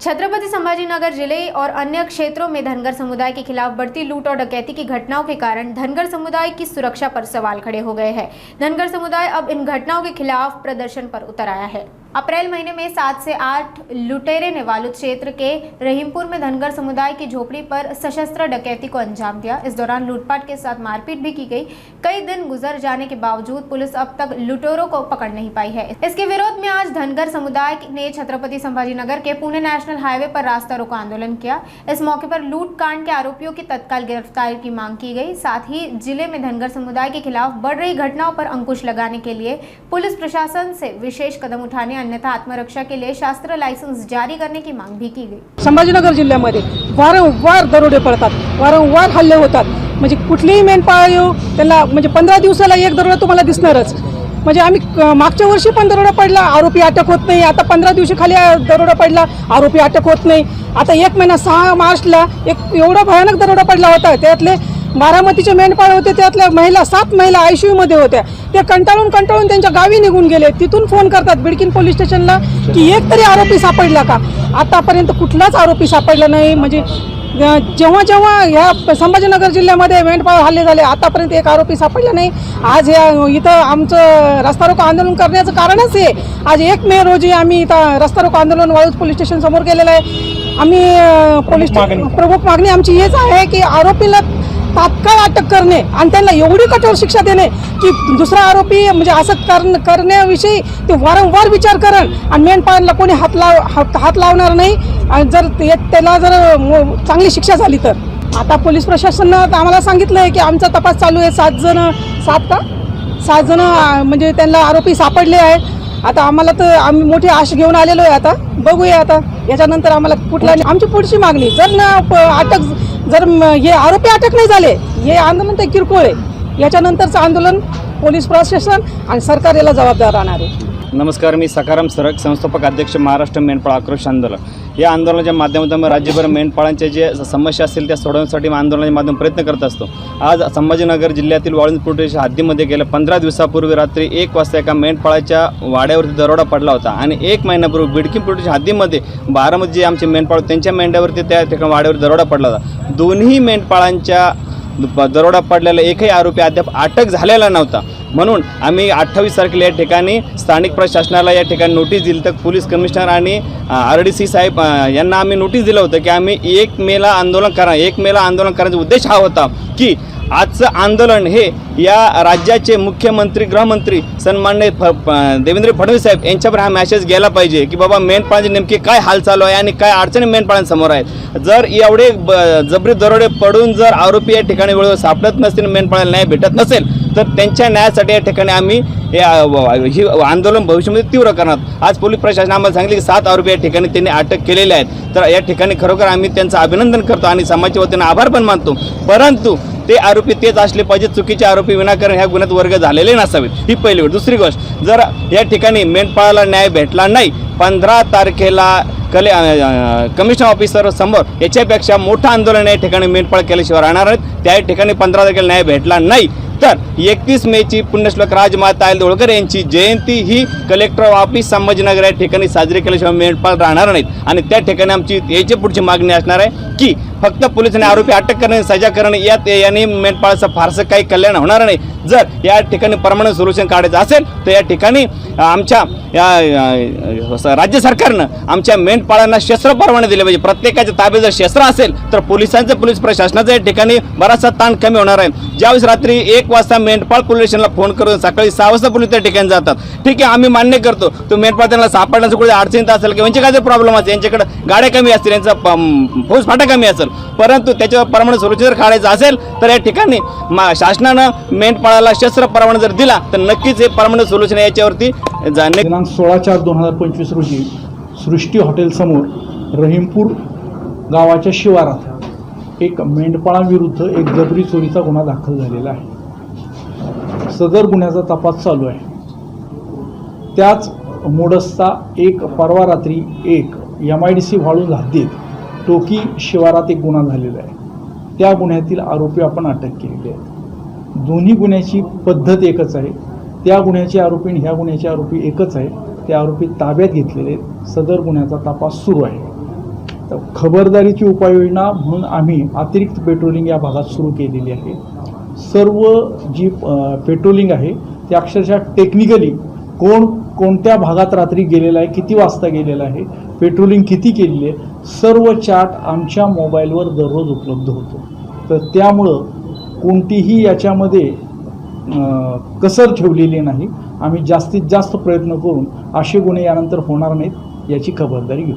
छत्रपति संभाजीनगर जिले और अन्य क्षेत्रों में धनगर समुदाय के खिलाफ बढ़ती लूट और डकैती की घटनाओं के कारण धनगर समुदाय की सुरक्षा पर सवाल खड़े हो गए हैं। धनगर समुदाय अब इन घटनाओं के खिलाफ प्रदर्शन पर उतर आया है। अप्रैल महीने में 7 से 8 लुटेरे ने वालुद क्षेत्र के रहीमपुर में धनगर समुदाय की झोपड़ी पर सशस्त्र डकैती को अंजाम दिया। इस दौरान लूटपाट के साथ मारपीट भी की गई। कई दिन गुजर जाने के बावजूद पुलिस अब तक लुटेरों को पकड़ नहीं पाई है। इसके विरोध में आज धनगर समुदाय ने छत्रपति संभाजीनगर के पुणे नेशनल हाईवे पर रास्ता रोको आंदोलन किया। इस मौके पर लूट कांड के आरोपियों की तत्काल गिरफ्तारी की मांग की गई। साथ ही जिले में धनगर समुदाय के खिलाफ बढ़ रही घटनाओं पर अंकुश लगाने के लिए पुलिस प्रशासन से विशेष कदम उठाने, अन्यथा आत्मरक्षा के लिए शास्त्र लायसेंस जारी करने की मांग भी की गई। संभाजीनगर जिल्ह्यामध्ये वारंवार दरोडे पडतात, वारंवार हल्ले होतात। म्हणजे कुठलीही मेंढपाळ येऊ त्याला म्हणजे 15 दिवसाला एक दरोडा तुम्हाला दिसणारच। म्हणजे आम्ही मागच्या वर्षी पण दरोडा पडला, आरोपी अटक होत नाही। आता 15 दिवशी खाली दरोडा पडला, आरोपी अटक होत नाही। आता 1 महिना 6 मार्चला एक एवढा भयानक दरोडा पडला होता। त्यातले बारामतीचे मेंढपाळ होते, त्यातल्या महिला 7 महिला आयसीयू मध्ये होत्या। ते कंटाळून त्यांच्या गावी निघून गेले। तिथून फोन करतात बिडकीन पोलीस स्टेशनला की एक तरी आरोपी सापडला का। आतापर्यंत कुठलाच आरोपी सापडला नाही। म्हणजे जेव्हा जेव्हा ह्या संभाजीनगर जिल्ह्यामध्ये मेंढपाळ हल्ले झाले, आतापर्यंत एक आरोपी सापडला नाही। आज इथं आमचं रस्ता रोको आंदोलन करण्याचं कारणच आहे, आज 1 मे रोजी आम्ही इथं रस्ता रोको आंदोलन वाळूज पोलीस स्टेशन समोर केलेलं आहे। आम्ही पोलीस प्रमुख मागणी आमची हेच आहे की आरोपीला तात्काळ अटक करणे आणि त्यांना एवढी कठोर शिक्षा देणे की दुसरा आरोपी म्हणजे असं करण्याविषयी ते वारंवार विचार करण आणि मेंढपाळांना कोणी हात लावणार नाही। आणि जर त्याला जर चांगली शिक्षा झाली तर आता पोलीस प्रशासनानं आम्हाला सांगितलं आहे की आमचा तपास चालू आहे। 7 जण म्हणजे त्यांना आरोपी सापडले आहेत। आता आम्हाला तर आम्ही मोठी आश घेऊन आलेलो आहे। आता बघूया आता याच्यानंतर आम्हाला कुठला आमची पुढची मागणी जर ना अटक जर हे आरोपी अटक नाही झाले, हे आंदोलन तर किरकोळ आहे। याच्यानंतरचं आंदोलन पोलीस प्रशासन आणि सरकार याला जबाबदार राहणार आहे। नमस्कार, मी सखाराम सरक, संस्थापक अध्यक्ष महाराष्ट्र मेंढपाळ आक्रोश आंदोलन। या आंदोलनाच्या माध्यमातून राज्यभर मेंढपाळांच्या जे समस्या असतील त्या सोडवण्यासाठी आंदोलनाच्या माध्यमातून प्रयत्न करत असतो। आज संभाजीनगर जिल्ह्यातील वाळूंज पोलीस हद्दीमध्ये गेल्या 15 दिवसापूर्वी रात्री 1 वाजता एका मेंढपाळाच्या वाड्यावरती दरोडा पडला होता आणि 1 महिन्यापूर्वी बिडकीन पोलीस हद्दीमध्ये बारामती जे आमचे मेंढपाळ त्यांच्या मेंढ्यावरती त्या ठिकाणी वाड्यावर दरोडा पडला होता। दोन्ही मेंढपाळांच्या दरोडा पडलेला एकही आरोपी अद्याप अटक झालेला नव्हता। म्हणून आम्ही 28 तारखेला या ठिकाणी स्थानिक प्रशासनाला या ठिकाणी नोटीस दिली। तर पोलीस कमिशनर आणि RDC साहेब यांना आम्ही नोटीस दिलं होतं की आम्ही 1 मेला आंदोलन करा। 1 मेला आंदोलन करण्याचा उद्देश हा होता की आजचं आंदोलन हे या राज्याचे मुख्यमंत्री गृहमंत्री सन्माननीय देवेंद्र फडणवीस साहेब यांच्यावर हा मेसेज गेला पाहिजे की बाबा मेंढपाळांचे नेमके काय हाल चालू आहे आणि काय अडचणी मेंढपाळांसमोर आहेत। जर एवढे जबरी दरोडे पडून जर आरोपी या ठिकाणी वेळेवर सापडत नसतील, मेंढपाळांना न्याय भेटत नसेल, तर त्यांच्या न्यायासाठी या ठिकाणी आम्ही ही आंदोलन भविष्यामध्ये तीव्र करणार। आज पोलीस प्रशासन आम्हाला सांगितले की 7 आरोपी या ठिकाणी त्यांनी अटक केलेले आहेत। तर या ठिकाणी खरोखर आम्ही त्यांचं अभिनंदन करतो आणि समाजाच्या वतीने आभार पण मानतो। परंतु ते आरोपी तेच असले पाहिजे, चुकीचे आरोपी विनाकारण ह्या गुन्ह्यात वर्ग झालेले नसावेत, ही पहिली गोष्ट। दुसरी गोष्ट, जर या ठिकाणी मेंढपाळाला न्याय भेटला नाही, 15 तारखेला कमिशनर ऑफिसर समोर याच्यापेक्षा मोठं आंदोलन या ठिकाणी मेंढपाळ केल्याशिवाय राहणार आहेत। त्या ठिकाणी 15 तारखेला न्याय भेटला नाही तर 31 मेची पुण्यश्लोक राजमाता अहिल्यादेवी होळकर यांची जयंती ही कलेक्टर ऑफिस संभाजीनगर या ठिकाणी साजरी केल्याशिवाय मेंढपाळ राहणार नाहीत। आणि त्या ठिकाणी आमची याची पुढची मागणी असणार आहे की फक्त पोलिसांनी आरोपी अटक करणे, सजा करणे याने मेंढपाळाचं फारसं काही कल्याण होणार नाही। जर या ठिकाणी परमनंट सोल्युशन काढायचं असेल तर या ठिकाणी आमच्या राज्य सरकारनं आमच्या मेंढपाळांना शस्त्र परवाने दिले पाहिजे। प्रत्येकाच्या ताब्यात जर शस्त्र असेल तर पोलीस प्रशासनाचा या ठिकाणी बराचसा ताण कमी होणार आहे। ज्यावेळेस रात्री 1 वाजता मेंढपाळ पोलीस स्टेशनला फोन करून सकाळी 6 वाजता पोलीस त्या ठिकाणी जातात, ठीक आहे, आम्ही मान्य करतो तो मेंढपाळ त्यांना सापडण्याचं कुठे अडचणीत असेल किंवा यांचे काय प्रॉब्लेम असेल, यांच्याकडे गाड्या कमी असतील, यांचा फौज फाटा कमी असेल, परंतु त्याच्यावर परमनंट सोल्युशन जर काढायचं असेल तर या ठिकाणी शासनानं मेंढपाळाला शस्त्र परवाना जर दिला तर नक्कीच हे परमनंट सोल्युशन याच्यावरती जाणे। दिनांक 16/4/2025 रोजी सृष्टी हॉटेल समोर रहीमपूर गावाच्या शिवारात एक मेंढपाळाविरुद्ध एक जबरी चोरीचा गुन्हा दाखल झालेला आहे। सदर गुन्ह्याचा तपास चालू आहे। त्याच मोडसचा एक परवा रात्री एक MIDC वाळूंज हद्दीत टोकी शिवारात एक गुन्हा झालेला आहे। त्या गुन्ह्यातील आरोपी आपण अटक केलेले आहेत। दोन्ही गुन्ह्याची पद्धत एकच आहे। त्या गुन्ह्याचे आरोपी आणि ह्या गुन्ह्याचे आरोपी एकच आहे। ते आरोपी ताब्यात घेतलेले, सदर गुन्ह्याचा तपास सुरू आहे। तर खबरदारीची उपाययोजना म्हणून आम्ही अतिरिक्त पेट्रोलिंग या भागात सुरू केलेली आहे. सर्व जी पेट्रोलिंग आहे ते अक्षरशः टेक्निकली कोणत्या भागात रात्री गेलेला आहे, किती वाजता गेलेला आहे, पेट्रोलिंग किती केलेली आहे, सर्व चार्ट आमच्या मोबाईलवर दररोज उपलब्ध होतो. तर त्यामुळं कोणतीही याच्यामध्ये कसर ठेवलेली नाही. आम्ही जास्तीत जास्त प्रयत्न करून असे गुन्हे यानंतर होणार नाहीत याची खबरदारी घेऊ.